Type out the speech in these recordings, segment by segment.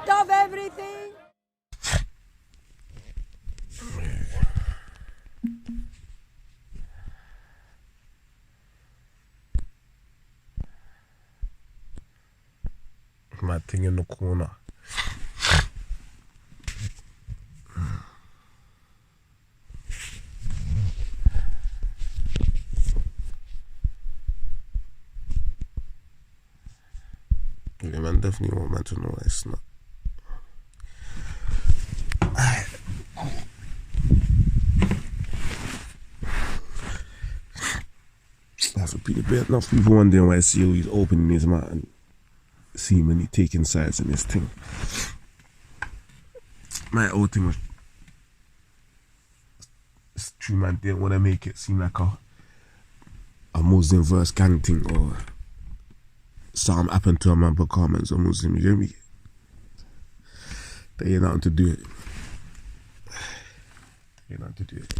out of everything. My thing in the corner. Yeah, man, definitely want man to know it's not. That's what people, enough people wondering why CEO is opening his mouth and seemingly taking sides in this thing. My old thing was, it's true, man, didn't want to make it seem like a Muslim verse gang thing or something happened to a man become as a Muslim, you get me? They ain't nothing to do it. They ain't nothing to do it.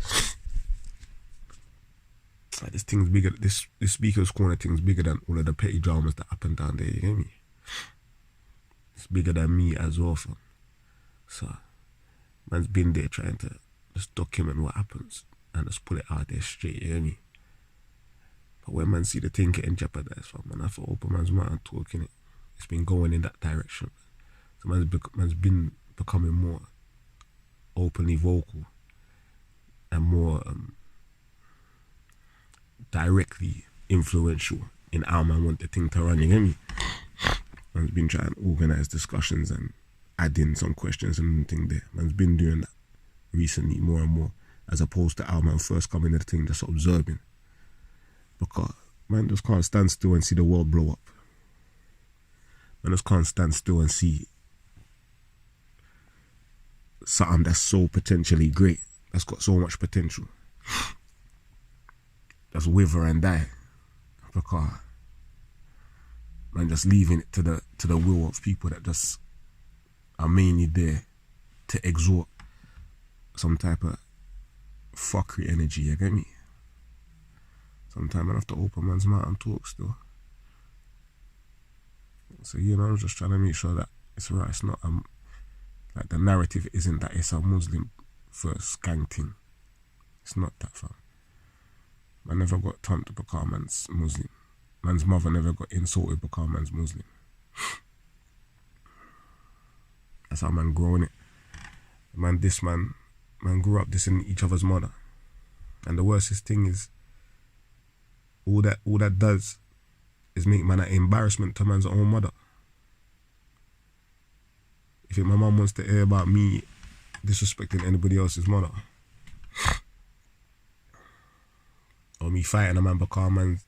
Like, this thing's bigger, this Speaker's Corner thing's bigger than all of the petty dramas that happen down there, you get me? It's bigger than me as well, fam. So, man's been there trying to just document what happens and just put it out there straight, you get me? But when man see the thing getting jeopardized, fam, man, I have to open man's mouth and talk in it. It's been going in that direction. So man's been becoming more openly vocal and more directly influential in how man want the thing to run, you get me? Man's been trying to organise discussions and add in some questions and thing there. Man's been doing that recently more and more, as opposed to how man first coming to the thing just observing. Because man just can't stand still and see the world blow up. Man just can't stand still and see something that's so potentially great, that's got so much potential, just wither and die. Because man just leaving it to the will of people that just are mainly there to exhort some type of fuckery energy, you get me? Sometimes I have to open man's mouth and talk still. So, you know, I'm just trying to make sure that it's right. It's not, like, the narrative isn't that it's a Muslim first gang thing. It's not that, fam. Man never got taught to become man's Muslim. Man's mother never got insulted because man's Muslim. That's how man growing it. Man grew up dissing each other's mother. And the worstest thing is, all that does is make man an embarrassment to man's own mother. If my mum wants to hear about me disrespecting anybody else's mother, or me fighting a man because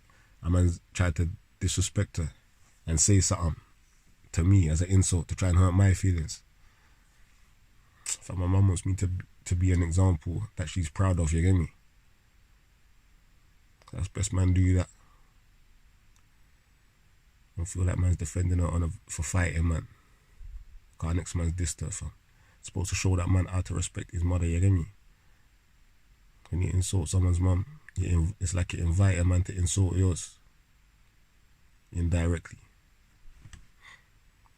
a man's tried to disrespect her and say something to me as an insult to try and hurt my feelings. If my mum wants me to be an example that she's proud of, you get me? That's best man do that. I feel like man's defending her for fighting, man. Because next man's dissed her, fam. It's supposed to show that man how to respect his mother, you get me? When you insult someone's mum, it's like you invite a man to insult yours. Indirectly.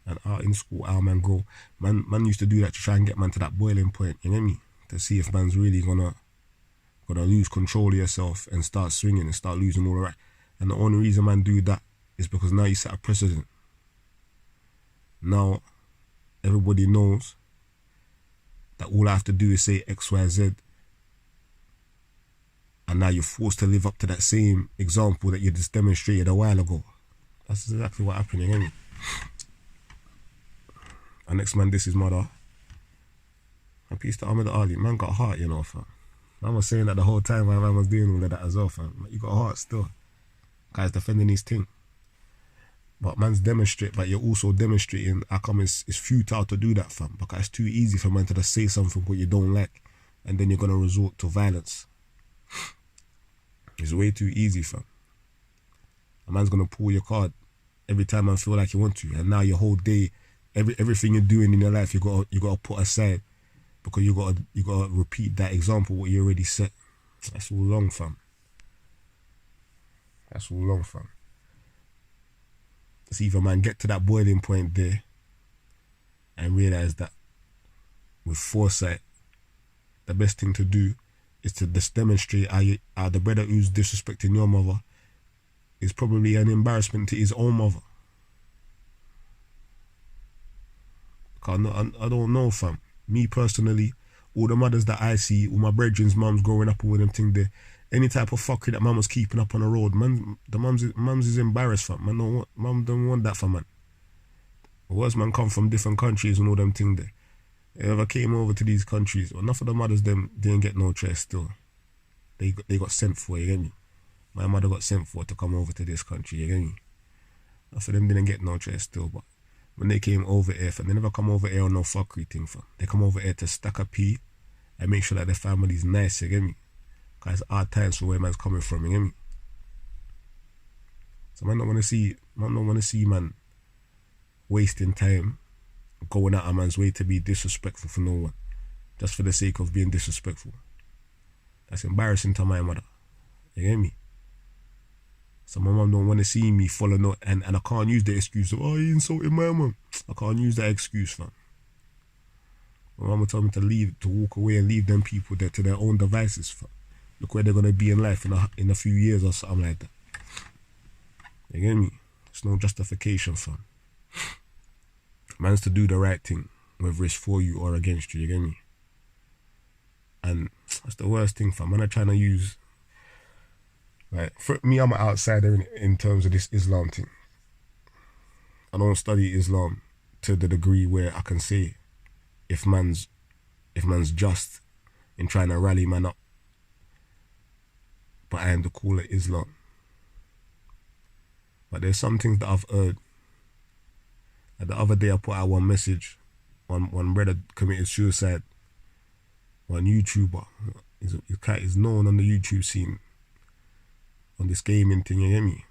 And out in school, how man grow. Man used to do that to try and get man to that boiling point, you get me? To see if man's really gonna lose control of yourself and start swinging and start losing all the right. And the only reason man do that is because now you set a precedent. Now everybody knows that all I have to do is say X, Y, Z, and now you're forced to live up to that same example that you just demonstrated a while ago. That's exactly what happened, you get me? And next man, this is mother. And peace to Ahmed Ali. Man got a heart, you know, fam. Man was saying that the whole time while man was doing all of that as well, fam. You got a heart still. Guy's defending his thing. But man's but you're also demonstrating how come it's futile to do that, fam. Because it's too easy for man to just say something what you don't like, and then you're going to resort to violence. It's way too easy, fam. A man's going to pull your card every time man feel like you want to, and now your whole day, everything you're doing in your life, you got to put aside because you got to repeat that example what you already said. That's all long, fam. That's all long, fam. It's either man get to that boiling point there and realise that with foresight, the best thing to do is to just demonstrate how the brother who's disrespecting your mother is probably an embarrassment to his own mother. I don't know, fam. Me personally, all the mothers that I see, all my brethren's mums growing up, all them things there, any type of fuckery that mum was keeping up on the road, man, the mums is embarrassed, fam. Mum don't want that, fam, man. Worse, man, come from different countries and all them things there. They ever came over to these countries, well, enough of the mothers them didn't get no choice still. They got sent for, you get me? My mother got sent for to come over to this country, you get me? Enough of them didn't get no choice still, but when they came over here, fam, they never come over here on no fuckery thing, fam. They come over here to stack a pee and make sure that their family's nice, you get me? Because it's hard times for where man's coming from, you get me? So man don't want to see man wasting time going out a man's way to be disrespectful for no one, just for the sake of being disrespectful. That's embarrassing to my mother, you get me? So my mum don't want to see me follow no, and I can't use the excuse of, oh, you insulted my mum. I can't use that excuse, fam. My mum told me to walk away and leave them people there to their own devices, fam. Look where they're gonna be in life in a few years or something like that. You get me? It's no justification, fam. Man's to do the right thing, whether it's for you or against you, you get me? And that's the worst thing, fam. Man, I'm trying to use, like, for me, I'm an outsider in terms of this Islam thing. I don't study Islam to the degree where I can say if man's just in trying to rally man up behind the call of Islam. But there's some things that I've heard. Like the other day I put out one message. One brother committed suicide. One YouTuber is known on the YouTube scene on this gaming thing, you get me?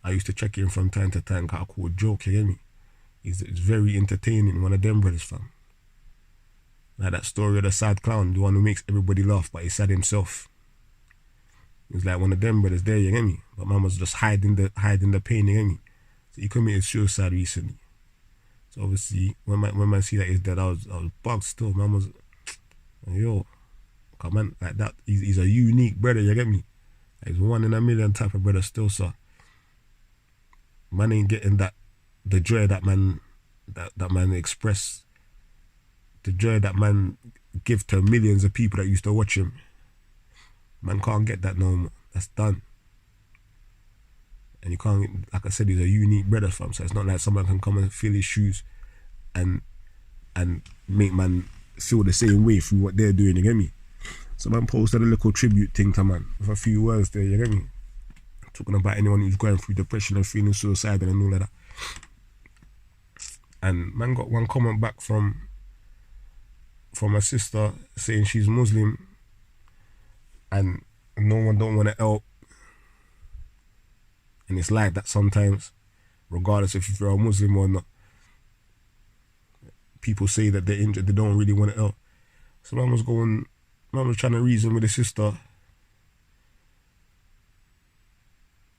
I used to check in from time to time, cause I call it joke, you get me? It's very entertaining, one of them brothers, fam. Like that story of the sad clown, the one who makes everybody laugh, but he's sad himself. It's like one of them brothers there, you get me? But man was just hiding the pain, you get me? So he committed suicide recently. So obviously, when man see that he's dead, I was bugged still. Man was, yo, come on, like that. He's a unique brother, you get me? He's 1 in a million type of brother still, so man ain't getting the joy that man express, the joy that man give to millions of people that used to watch him. Man can't get that no more. That's done. And you can't, like I said, he's a unique brother, fam. So it's not like someone can come and fill his shoes and make man feel the same way through what they're doing, you get me? So man posted a little tribute thing to man with a few words there, you get me? Talking about anyone who's going through depression and feeling suicidal and all of that. And man got one comment back from a sister saying she's Muslim and no one don't want to help. And it's like that sometimes, regardless if you're a Muslim or not. People say that they're injured, they don't really want to help. So man was trying to reason with his sister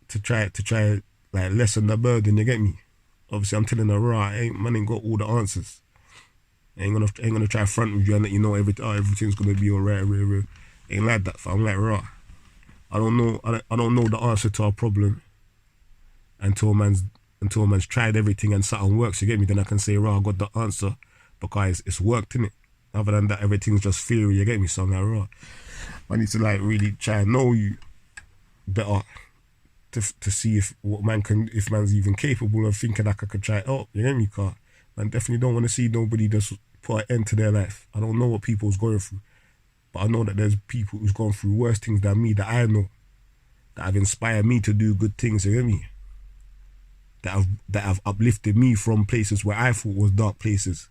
to try like lessen the burden, you get me? Obviously I'm telling her, right, man ain't got all the answers. Ain't gonna try front with you and let you know everything's gonna be alright. Ain't like that, fam. I'm like, right, I don't know the answer to our problem until man's tried everything and something works, you get me? Then I can say, right, I got the answer because it's worked, innit? Other than that, everything's just theory, you get me? So I'm like, right, I need to like really try and know you better to see if man's even capable of thinking like I could try it out, you get me? Cause man definitely don't want to see nobody just put an end to their life. I don't know what people's going through, but I know that there's people who's gone through worse things than me that I know, that have inspired me to do good things, you get me? That have uplifted me from places where I thought was dark places.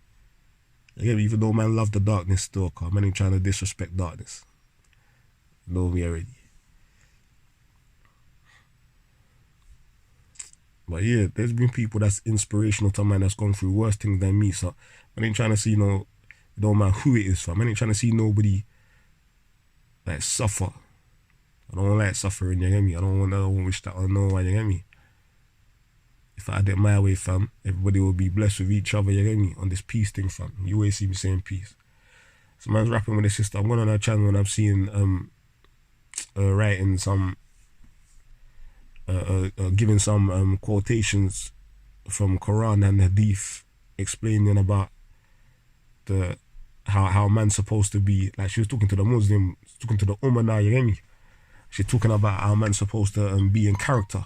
You get me? Even though man love the darkness still, cause man ain't trying to disrespect darkness. You know me already. But yeah, there's been people that's inspirational to man that's gone through worse things than me. So I ain't trying to see it don't matter who it is, fam. I ain't trying to see nobody like suffer. I don't like suffering, you get me? I don't wish that on no one, you get me? if I had it my way, fam, everybody will be blessed with each other, you get me? On this peace thing, fam. You always see me saying peace. So man's rapping with his sister. I'm going on her channel and I'm seeing writing some giving some quotations from Quran and Hadith, explaining about the how man's supposed to be. Like, she was talking to the Muslim, talking to the Ummah now, you get me? She's talking about how man's supposed to be in character,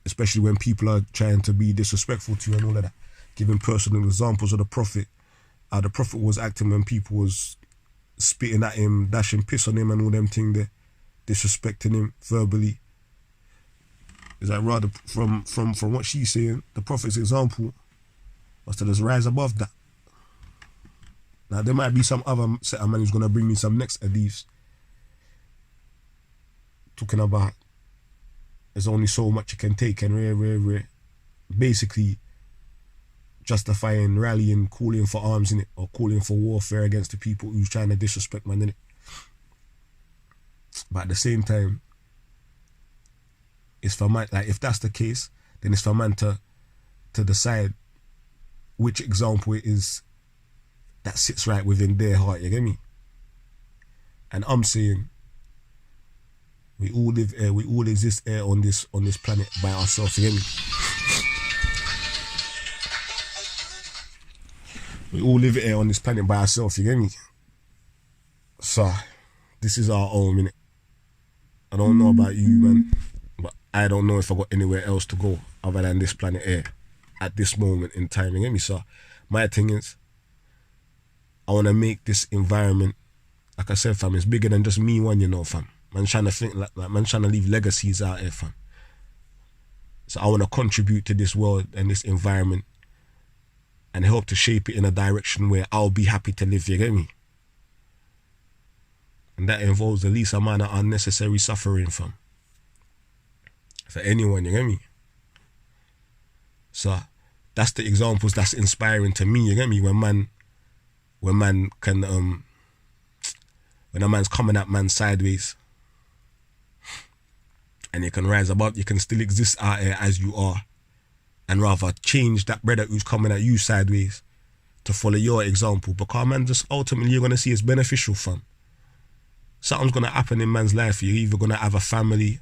especially when people are trying to be disrespectful to you and all of that. Giving personal examples of the Prophet, how the Prophet was acting when people was spitting at him, dashing piss on him and all them things there, disrespecting him verbally. Is that rather from what she's saying, the Prophet's example was to just rise above that. Now there might be some other set of man who's gonna bring me some next hadiths talking about there's only so much you can take and basically justifying, rallying, calling for arms in it, or calling for warfare against the people who's trying to disrespect man in it. But at the same time, it's for man, like if that's the case, then it's for man to decide which example it is that sits right within their heart, you get me? And I'm saying we all live here, we all exist here on this planet by ourselves, you get me? We all live here on this planet by ourselves, you get me? So, this is our own, innit? I don't know about you, man, but I don't know if I got anywhere else to go other than this planet here at this moment in time, you get me? So, my thing is, I want to make this environment, like I said, fam, it's bigger than just me one, you know, fam. Man trying to think, like man trying to leave legacies out here, fam. So I want to contribute to this world and this environment and help to shape it in a direction where I'll be happy to live, you get me? And that involves the least amount of unnecessary suffering, fam. For anyone, you get me? So that's the examples that's inspiring to me, you get me? When man can, when a man's coming at man sideways and you can rise above, you can still exist out here as you are, and rather change that brother who's coming at you sideways to follow your example, because man, just ultimately you're going to see it's beneficial, fam. Something's going to happen in man's life. You're either going to have a family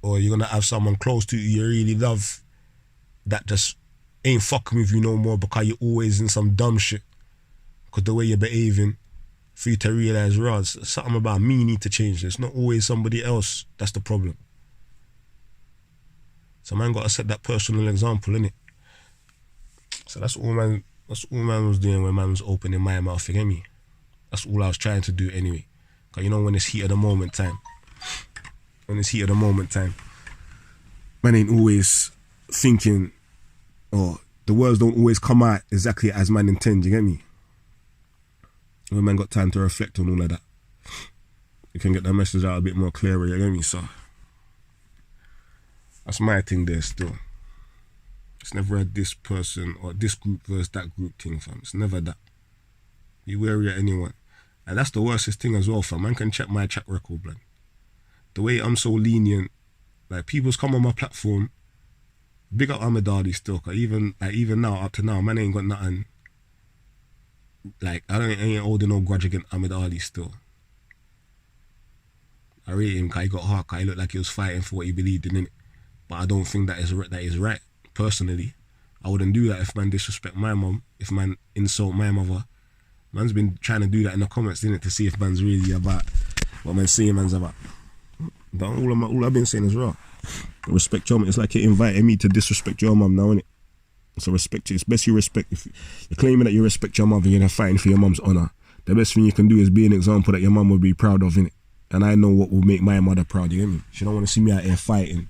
or you're going to have someone close to you really love that just ain't fucking with you no more because you're always in some dumb shit. Because the way you're behaving, for you to realise, Roz, something about me need to change. It's not always somebody else that's the problem. So man got to set that personal example, innit? So that's all man was doing when man was opening my mouth, you get me? That's all I was trying to do anyway. Because you know when it's heat of the moment time, man ain't always thinking, or the words don't always come out exactly as man intends, you get me? When man got time to reflect on all of that, you can get the message out a bit more clearer, you get me? So that's my thing there still. It's never a this person or this group versus that group thing, fam. It's never that. Be wary of anyone. And that's the worstest thing as well, fam. Man can check my track record, man. The way I'm so lenient, like people's come on my platform, big up Ahmed Ali still, cause even now, up to now, man ain't got nothing. Like, I ain't holding no grudge against Ahmed Ali still. I rate him because he got hard, because he looked like he was fighting for what he believed in, innit? But I don't think that is right, personally. I wouldn't do that if man disrespect my mum, if man insult my mother. Man's been trying to do that in the comments, innit, to see if man's really about what man's saying man's about. But all I've been saying is raw. Respect your mum. It's like you're inviting me to disrespect your mum now, innit? So respect it. It's best you respect. If you're claiming that you respect your mother and you're fighting for your mum's honour, the best thing you can do is be an example that your mum will be proud of, innit? And I know what will make my mother proud, you get me? She don't want to see me out here fighting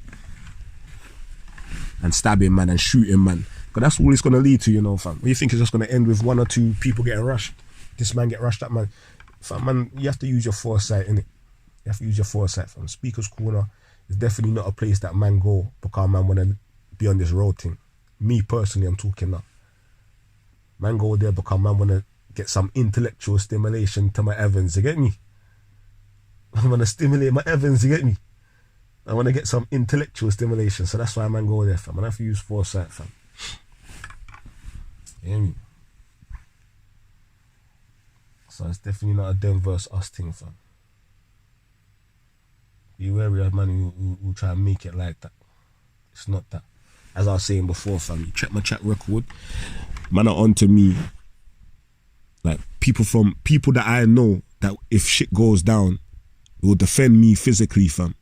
and stabbing man and shooting man. Because that's all it's going to lead to, you know, fam. What you think is just going to end with one or two people getting rushed? This man get rushed, that man. Fam, man, you have to use your foresight, innit? You have to use your foresight, fam. Speaker's Corner is definitely not a place that man go because man want to be on this road thing. Me personally, I'm talking now. Man go there because man want to get some intellectual stimulation to my Evans, you get me? I want to stimulate my Evans, you get me? I want to get some intellectual stimulation, so that's why man go there, fam. I have to use foresight, fam. You hear me? So it's definitely not a them versus us thing, fam. Be wary of man who try and make it like that. It's not that. As I was saying before, fam, you check my chat record, man are onto me. Like people that I know that if shit goes down, it will defend me physically, fam.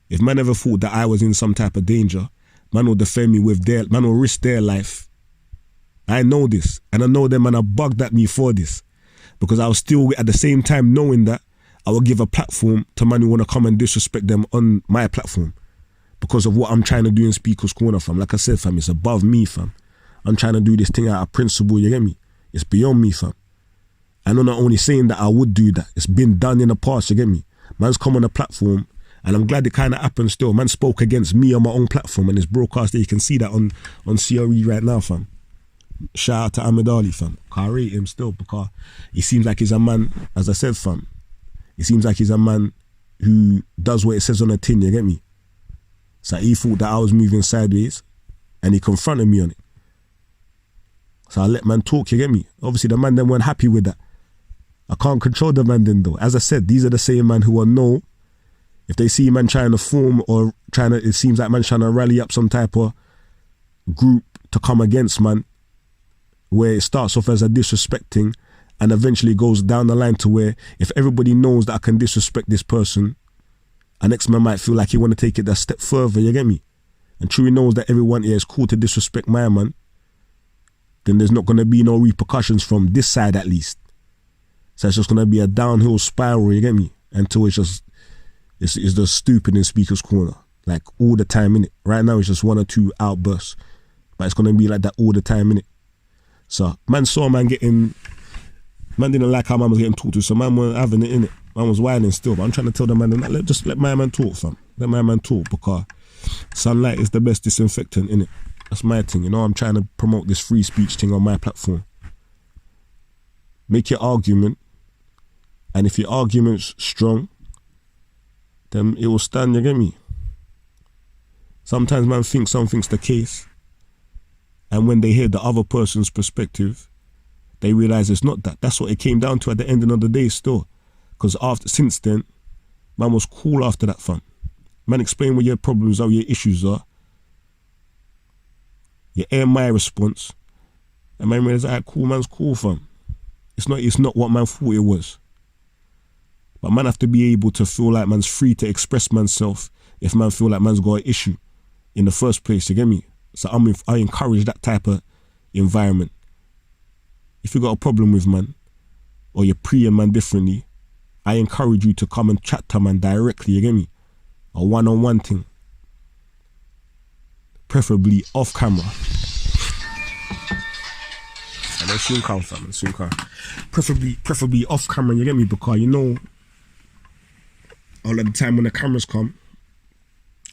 If man ever thought that I was in some type of danger, man will defend me with man will risk their life. I know this, and I know them man are bugged at me for this. Because I was still at the same time knowing that I will give a platform to man who want to come and disrespect them on my platform. Because of what I'm trying to do in Speaker's Corner, fam. Like I said, fam, it's above me, fam. I'm trying to do this thing out of principle, you get me? It's beyond me, fam. And I'm not only saying that I would do that, it's been done in the past, you get me? Man's come on a platform, and I'm glad it kind of happened still. Man spoke against me on my own platform, and it's broadcast there. You can see that on COE right now, fam. Shout out to Ahmed Ali, fam. I rate him still because he seems like he's a man, as I said, fam. He seems like he's a man who does what it says on the tin, you get me? So he thought that I was moving sideways and he confronted me on it. So I let man talk, you get me? Obviously the man then weren't happy with that. I can't control the man then though. As I said, these are the same man who will know if they see man trying to form or it seems like man trying to rally up some type of group to come against man, where it starts off as a disrespecting and eventually goes down the line to where if everybody knows that I can disrespect this person, a next man might feel like he want to take it a step further, you get me? And truly knows that everyone here is cool to disrespect my man, then there's not going to be no repercussions from this side at least. So it's just going to be a downhill spiral, you get me? Until it's just stupid in Speaker's Corner. Like all the time, innit? Right now it's just one or two outbursts. But it's going to be like that all the time, innit? So man saw man didn't like how man was getting talked to, so man was having it in it. Man was whining still, but I'm trying to tell the man, just let my man talk, fam. Let my man talk, because sunlight is the best disinfectant, innit? That's my thing, you know. I'm trying to promote this free speech thing on my platform. Make your argument, and if your argument's strong, then it will stand, you get me? Sometimes man thinks something's the case, and when they hear the other person's perspective, they realise it's not that. That's what it came down to at the ending of the day still. Because since then, man was cool after that, fam. Man explain what your problems are, your issues are. You air my response. And man realised, alright, cool, man's cool, fam. It's not what man thought it was. But man have to be able to feel like man's free to express manself if man feel like man's got an issue in the first place, you get me? So I encourage that type of environment. If you got a problem with man, or you're preying man differently, I encourage you to come and chat to man directly, you get me? A one-on-one thing. Preferably off camera. And then soon come, fam, soon come. Preferably off camera, you get me? Because you know, all of the time when the cameras come,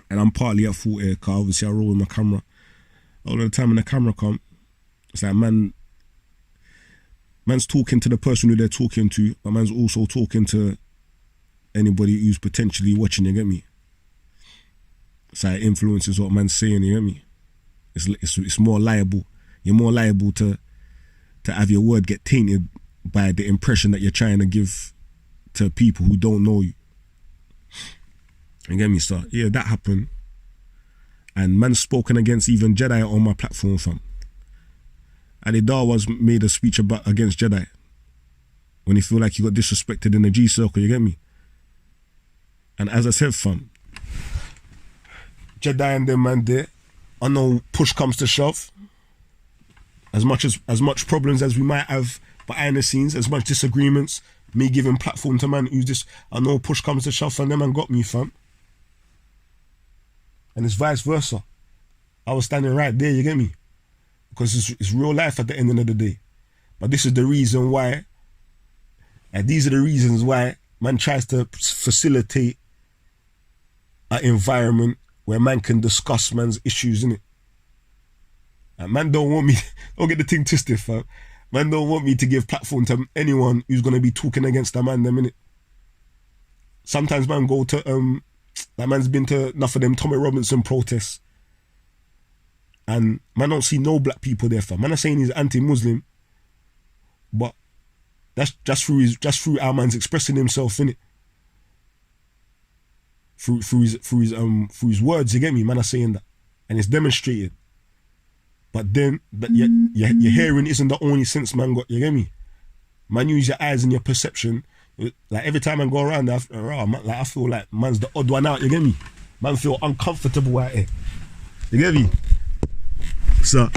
and I'm partly at fault here, because obviously I roll with my camera. All of the time when the camera come, it's like man's talking to the person who they're talking to, but man's also talking to anybody who's potentially watching, you get me? It's like influences what man's saying, you get me? It's more liable. You're more liable to have your word get tainted by the impression that you're trying to give to people who don't know you. You get me? So yeah, that happened. And man's spoken against even Jedi on my platform, fam. And was made a speech against Jedi when he feel like he got disrespected in the G circle, you get me? And as I said, fam, Jedi and them man there, I know push comes to shove. As much problems as we might have behind the scenes, as much disagreements, me giving platform to man who's this, I know push comes to shove, and them man got me, fam. And it's vice versa. I was standing right there, you get me? Because it's real life at the end of the day. But this is the reason why, and these are the reasons why man tries to facilitate an environment where man can discuss man's issues, innit? And man don't want me, don't get the thing twisted, fam. Man don't want me to give platform to anyone who's going to be talking against the man, them, innit? Sometimes man go to That man's been to enough of them Tommy Robinson protests. And man don't see no black people there, fam. Man are saying he's anti-Muslim, but that's just through our man's expressing himself, innit? Through his words, you get me? Man are saying that. And it's demonstrated. But then your hearing isn't the only sense man got, you get me? Man use your eyes and your perception. Like every time I go around, I feel like man's the odd one out, you get me? Man feel uncomfortable out here. You get me? So,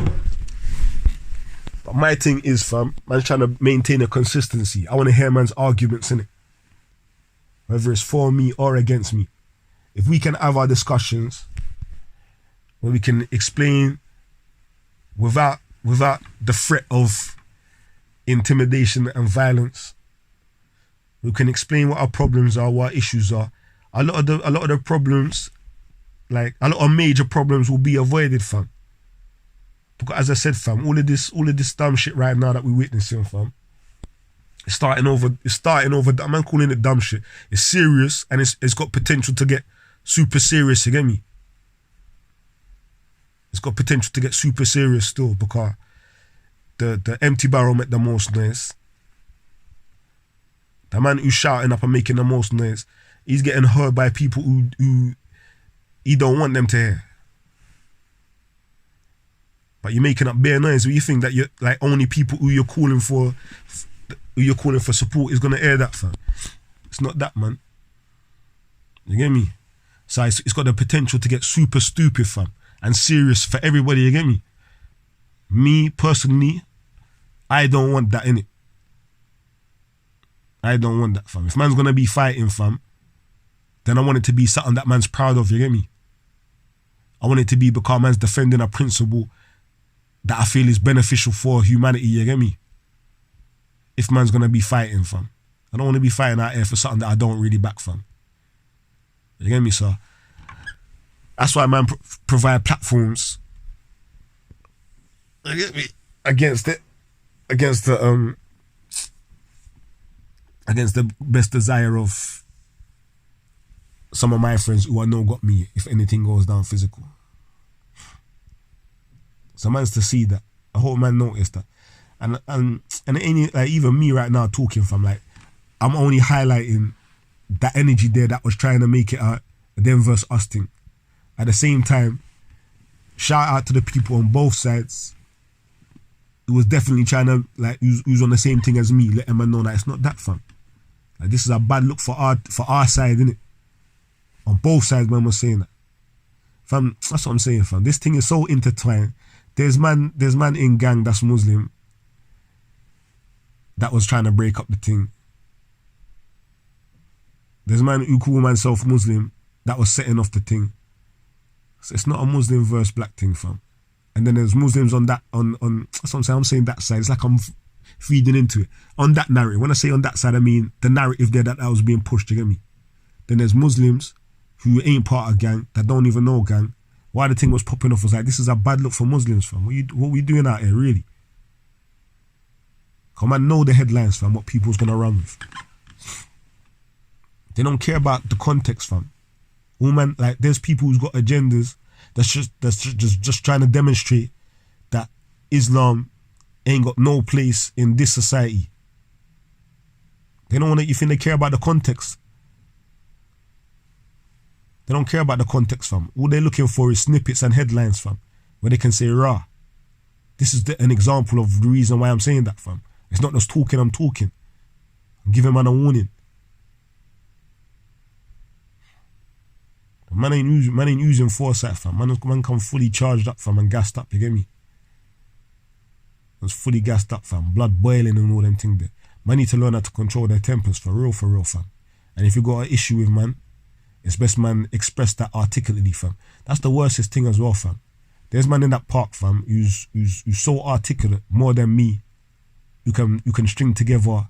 but my thing is, fam, man's trying to maintain a consistency. I want to hear man's arguments, innit? Whether it's for me or against me. If we can have our discussions where we can explain without the threat of intimidation and violence, we can explain what our problems are, what our issues are. A lot of the problems, like a lot of major problems, will be avoided, fam. Because as I said, fam, all of this dumb shit right now that we're witnessing, fam, it's starting over. That man calling it dumb shit. It's serious and it's got potential to get super serious. You get me? It's got potential to get super serious still, because the empty barrel make the most noise. The man who's shouting up and making the most noise, he's getting heard by people who he don't want them to hear. But you're making up bare noise. You think that you're like only people who you're calling for support is gonna hear that, fam. It's not that, man. You get me? So it's got the potential to get super stupid, fam, and serious for everybody. You get me? Me personally, I don't want that, innit? I don't want that, fam. If man's gonna be fighting, fam, then I want it to be something that man's proud of. You get me? I want it to be because man's defending a principle that I feel is beneficial for humanity, you get me? If man's gonna be fighting, fam. I don't want to be fighting out here for something that I don't really back, fam. You get me, sir? That's why man provide platforms. You get me? Against the best desire of some of my friends who I know got me if anything goes down physical. So man's to see that. I hope man noticed that. And it ain't like even me right now talking, from like I'm only highlighting that energy there that was trying to make it a them versus us thing. At the same time, shout out to the people on both sides who was definitely trying to like who's on the same thing as me, letting man know that it's not that, fam. Like this is a bad look for our side, innit? On both sides, man was saying that. Fam, that's what I'm saying, fam. This thing is so intertwined. There's man in gang that's Muslim that was trying to break up the thing. There's man who call himself Muslim that was setting off the thing. So it's not a Muslim versus black thing, fam. And then there's Muslims on that's what I'm saying. I'm saying that side. It's like I'm feeding into it. On that narrative. When I say on that side, I mean the narrative there that was being pushed, you get me? Then there's Muslims who ain't part of gang, that don't even know gang. Why the thing was popping off was like, this is a bad look for Muslims, fam. What we doing out here, really? Come on, know the headlines, fam, what people's gonna run with. They don't care about the context, fam. Man, like there's people who's got agendas that's just trying to demonstrate that Islam ain't got no place in this society. They don't want to, you think they care about the context? They don't care about the context, fam. All they're looking for is snippets and headlines, fam, where they can say, rah. This is an example of the reason why I'm saying that, fam. It's not just talking, I'm talking. I'm giving man a warning. Man ain't using foresight, fam. Man come fully charged up, fam, and gassed up, you get me? It's fully gassed up, fam. Blood boiling and all them things there. Man need to learn how to control their tempers, for real, fam. And if you got an issue with man, it's best man express that articulately, fam. That's the worstest thing as well, fam. There's man in that park, fam, who's so articulate, more than me, who can string together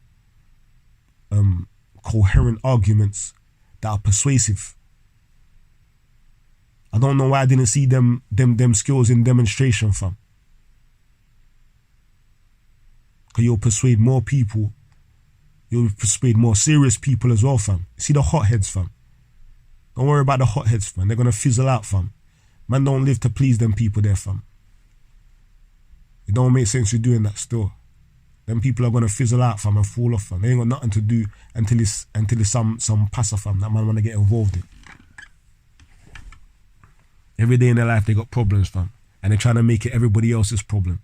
coherent arguments that are persuasive. I don't know why I didn't see them skills in demonstration, fam. Because you'll persuade more people. You'll persuade more serious people as well, fam. See the hotheads, fam. Don't worry about the hotheads, fam. They're gonna fizzle out, fam. Man don't live to please them people there, fam. It don't make sense you doing that still. Them people are gonna fizzle out, fam, and fall off, fam. They ain't got nothing to do until it's some passer, fam, that man wanna get involved in. Every day in their life they got problems, fam. And they're trying to make it everybody else's problem.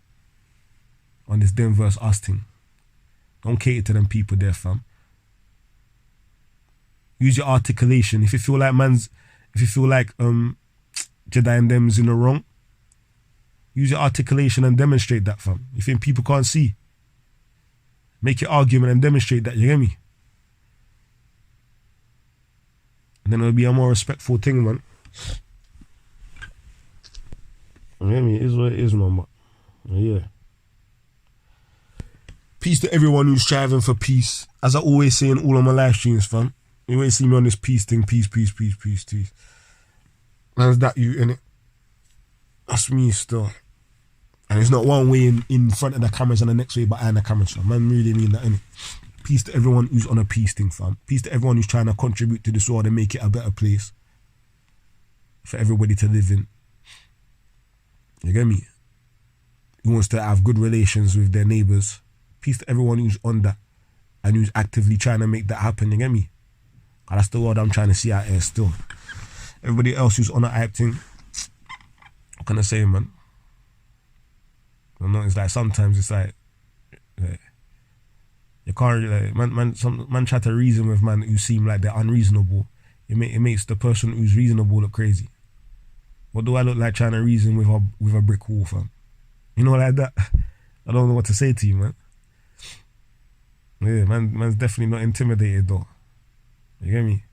On this them versus us thing. Don't cater to them people there, fam. Use your articulation. If you feel like Jedi and them's in the wrong, use your articulation and demonstrate that, fam. You think people can't see? Make your argument and demonstrate that, you get me? And then it'll be a more respectful thing, man. You get me? It is what it is, man, but yeah. Peace to everyone who's striving for peace. As I always say in all of my live streams, fam. You always see me on this peace thing. Peace, peace, peace, peace, peace. Man's that you, innit? That's me still. And it's not one way in front of the cameras and the next way behind the cameras, fam. Man really mean that, innit? Peace to everyone who's on a peace thing, fam. Peace to everyone who's trying to contribute to this world and make it a better place for everybody to live in. You get me? Who wants to have good relations with their neighbours. Peace to everyone who's on that and who's actively trying to make that happen, you get me? And that's the world I'm trying to see out here still. Everybody else who's on that hype thing, what can I say, man? I know it's like sometimes it's like you can't really, man try to reason with man who seem like they're unreasonable. It makes the person who's reasonable look crazy. What do I look like trying to reason with a brick wall, fam? You know, like that. I don't know what to say to you, man. Yeah, man's definitely not intimidated though. You get me?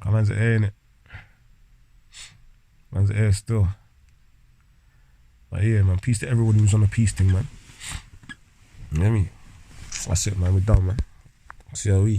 Man's at air, innit? Man's at air still. But yeah, man, peace to everyone who's on the peace thing, man. You get me? That's it, man. We're done, man. COE.